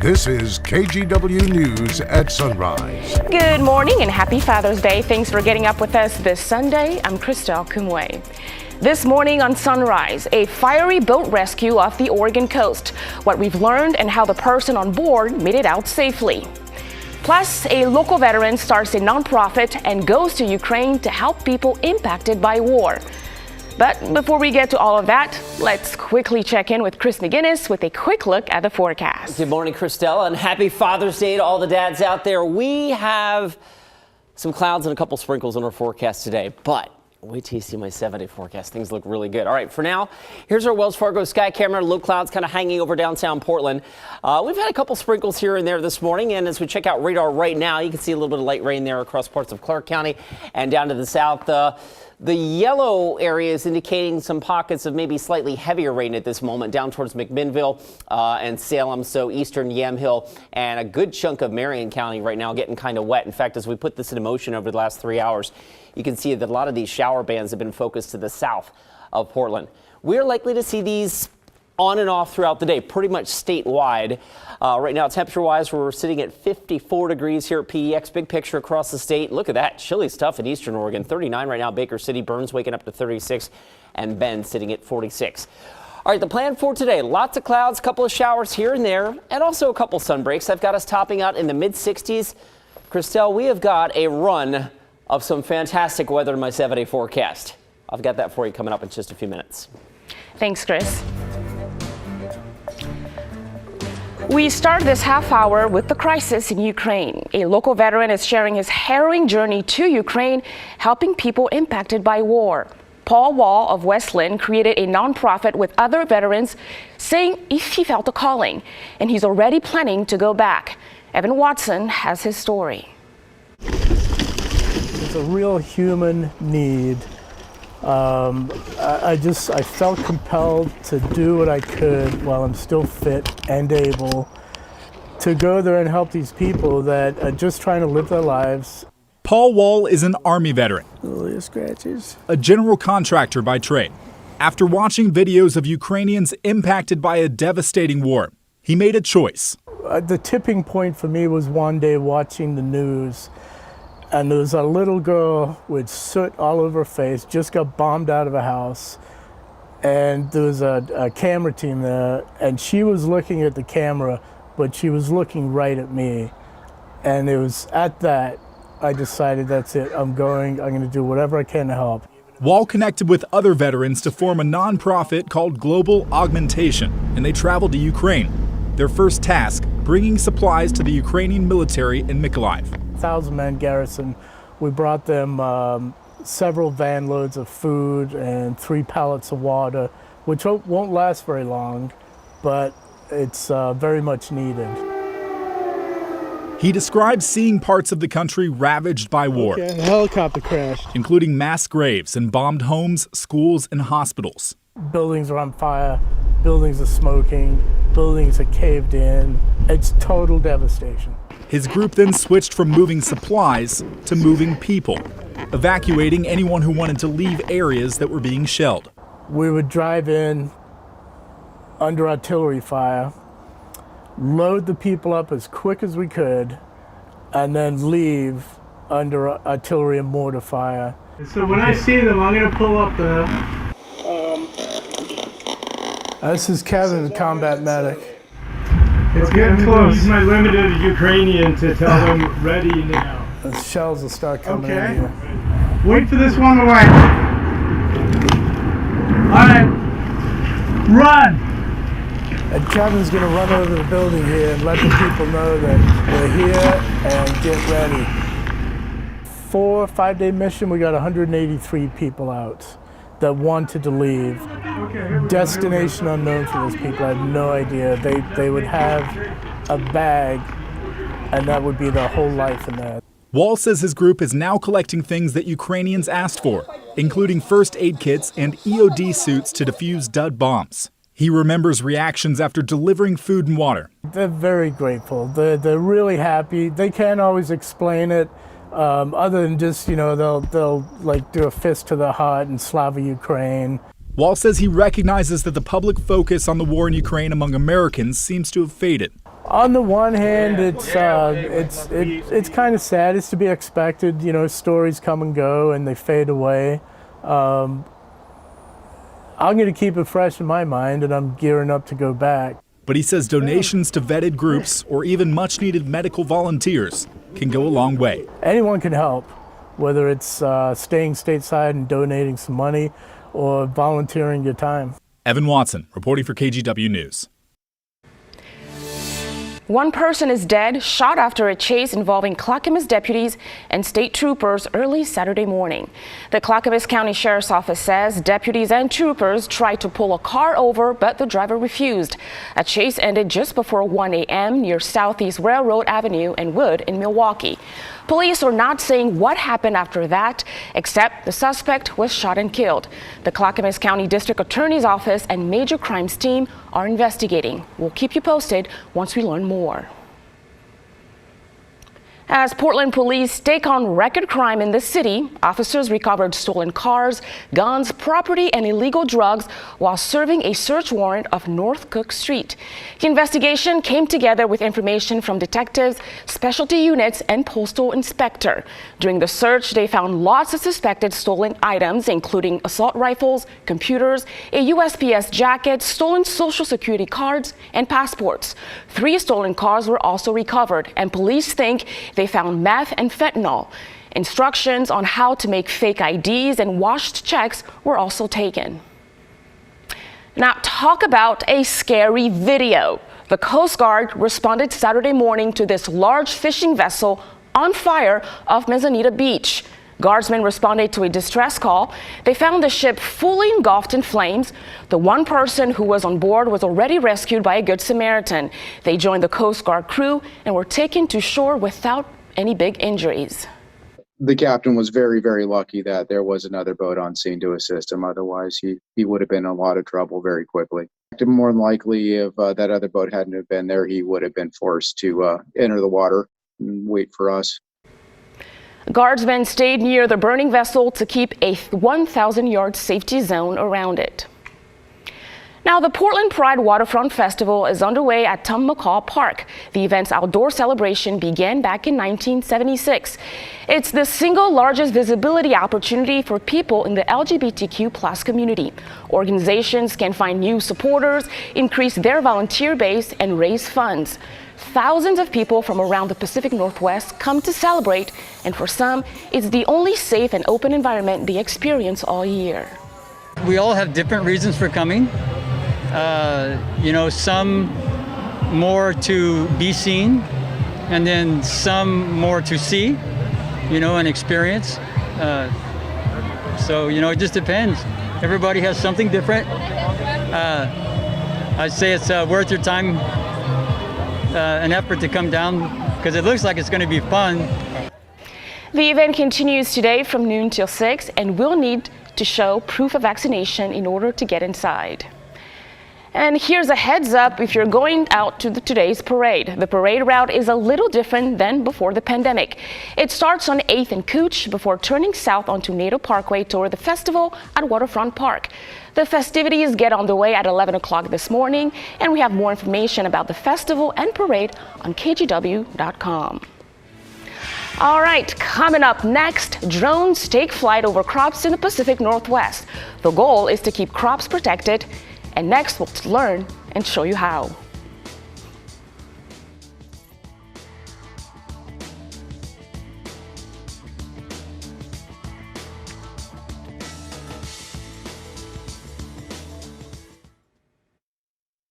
This is KGW News at Sunrise. Good morning and happy Father's Day. Thanks for getting up with us this Sunday. I'm Christelle Kumwe. This morning on Sunrise, a fiery boat rescue off the Oregon coast. What we've learned and how the person on board made it out safely. Plus, a local veteran starts a nonprofit and goes to Ukraine to help people impacted by war. But before we get to all of that, let's quickly check in with Chris McGinnis with a quick look at the forecast. Good morning, Christelle, and happy Father's Day to all the dads out there. We have some clouds and a couple sprinkles in our forecast today, but wait till you see my 7-day forecast. Things look really good. All right, for now, here's our Wells Fargo sky camera. Low clouds kind of hanging over downtown Portland. We've had a couple sprinkles here and there this morning, and as we check out radar right now, you can see a little bit of light rain there across parts of Clark County and down to the south. The yellow area is indicating some pockets of maybe slightly heavier rain at this moment down towards McMinnville and Salem, so eastern Yamhill and a good chunk of Marion County right now getting kind of wet. In fact, as we put this into motion over the last 3 hours, you can see that a lot of these shower bands have been focused to the south of Portland. We're likely to see these on and off throughout the day, pretty much statewide. Right now, temperature-wise, we're sitting at 54 degrees here at PDX. Big picture across the state. Look at that. Chilly stuff in eastern Oregon. 39 right now. Baker City, Burns waking up to 36, and Bend sitting at 46. All right, the plan for today, lots of clouds, couple of showers here and there, and also a couple sun breaks. I've got us topping out in the mid-60s. Christelle, we have got a run of some fantastic weather in my 7-day forecast. I've got that for you coming up in just a few minutes. Thanks, Chris. We start this half hour with the crisis in Ukraine. A local veteran is sharing his harrowing journey to Ukraine, helping people impacted by war. Paul Wall of Westland created a nonprofit with other veterans, saying if he felt a calling, and he's already planning to go back. Evan Watson has his story. It's a real human need. I felt compelled to do what I could while I'm still fit and able to go there and help these people that are just trying to live their lives. Paul Wall is an Army veteran, Little scratches. a general contractor by trade. After watching videos of Ukrainians impacted by a devastating war, he made a choice. The tipping point for me was one day watching the news, and there was a little girl with soot all over her face, just got bombed out of a house. And there was a camera team there, and she was looking at the camera, but she was looking right at me. And it was at that, I decided that's it, I'm going to do whatever I can to help. Wall connected with other veterans to form a nonprofit called Global Augmentation, and they traveled to Ukraine. Their first task, bringing supplies to the Ukrainian military in Mykolaiv. 1,000-man garrison. We brought them several van loads of food and 3 pallets of water, which won't last very long, but it's very much needed. He describes seeing parts of the country ravaged by war, Okay, a helicopter crashed. including mass graves and bombed homes, schools, and hospitals. Buildings are on fire, buildings are smoking, buildings are caved in. It's total devastation. His group then switched from moving supplies to moving people, evacuating anyone who wanted to leave areas that were being shelled. We would drive in under artillery fire, load the people up as quick as we could, and then leave under artillery and mortar fire. So when I see them, I'm going to pull up the... This is Kevin, the combat medic. It's getting close. Use my limited Ukrainian to tell them ready now. The shells will start coming in Okay. here. Wait for this one to land. All right. Run! And Kevin's going to run over the building here and let the people know that we're here and get ready. 4 or 5 day mission, we got 183 people out that wanted to leave. Destination unknown for those people. I have no idea. They would have a bag, and that would be their whole life in that. Wall says his group is now collecting things that Ukrainians asked for, including first aid kits and EOD suits to defuse dud bombs. He remembers reactions after delivering food and water. They're very grateful. They're really happy. They can't always explain it. Other than just, they'll like do a fist to the heart and Slava Ukraine. Wall says he recognizes that the public focus on the war in Ukraine among Americans seems to have faded. On the one hand, it's kind of sad. It's to be expected. You know, stories come and go and they fade away. I'm going to keep it fresh in my mind, and I'm gearing up to go back. But he says donations to vetted groups or even much-needed medical volunteers can go a long way. Anyone can help, whether it's staying stateside and donating some money or volunteering your time. Evan Watson, reporting for KGW News. One person is dead, shot after a chase involving Clackamas deputies and state troopers early Saturday morning. The Clackamas County Sheriff's Office says deputies and troopers tried to pull a car over, but the driver refused. A chase ended just before 1 a.m. near Southeast Railroad Avenue and Wood in Milwaukee. Police are not saying what happened after that, except the suspect was shot and killed. The Clackamas County District Attorney's Office and Major Crimes Team are investigating. We'll keep you posted once we learn more. As Portland police take on record crime in the city, officers recovered stolen cars, guns, property, and illegal drugs while serving a search warrant of North Cook Street. The investigation came together with information from detectives, specialty units, and postal inspector. During the search, they found lots of suspected stolen items, including assault rifles, computers, a USPS jacket, stolen Social Security cards, and passports. 3 stolen cars were also recovered, and police think they found meth and fentanyl. Instructions on how to make fake IDs and washed checks were also taken. Now, talk about a scary video. The Coast Guard responded Saturday morning to this large fishing vessel on fire off Manzanita Beach. Guardsmen responded to a distress call. They found the ship fully engulfed in flames. The one person who was on board was already rescued by a Good Samaritan. They joined the Coast Guard crew and were taken to shore without any big injuries. The captain was very, very lucky that there was another boat on scene to assist him. Otherwise, he would have been in a lot of trouble very quickly. More than likely, if that other boat hadn't have been there, he would have been forced to enter the water and wait for us. Guardsmen stayed near the burning vessel to keep a 1,000-yard safety zone around it. Now, the Portland Pride Waterfront Festival is underway at Tom McCall Park. The event's outdoor celebration began back in 1976. It's the single largest visibility opportunity for people in the LGBTQ+ community. Organizations can find new supporters, increase their volunteer base, and raise funds. Thousands of people from around the Pacific Northwest come to celebrate, and for some, it's the only safe and open environment they experience all year. We all have different reasons for coming. Some more to be seen, and then some more to see, and experience. It just depends. Everybody has something different. I'd say it's worth your time, an effort to come down, because it looks like it's going to be fun. The event continues today from noon till 6, and we'll need to show proof of vaccination in order to get inside. And here's a heads up if you're going out to today's parade. The parade route is a little different than before the pandemic. It starts on 8th and Cooch before turning south onto NATO Parkway toward the festival at Waterfront Park. The festivities get underway at 11 o'clock this morning, and we have more information about the festival and parade on KGW.com. All right, coming up next, drones take flight over crops in the Pacific Northwest. The goal is to keep crops protected, and next we'll learn and show you how.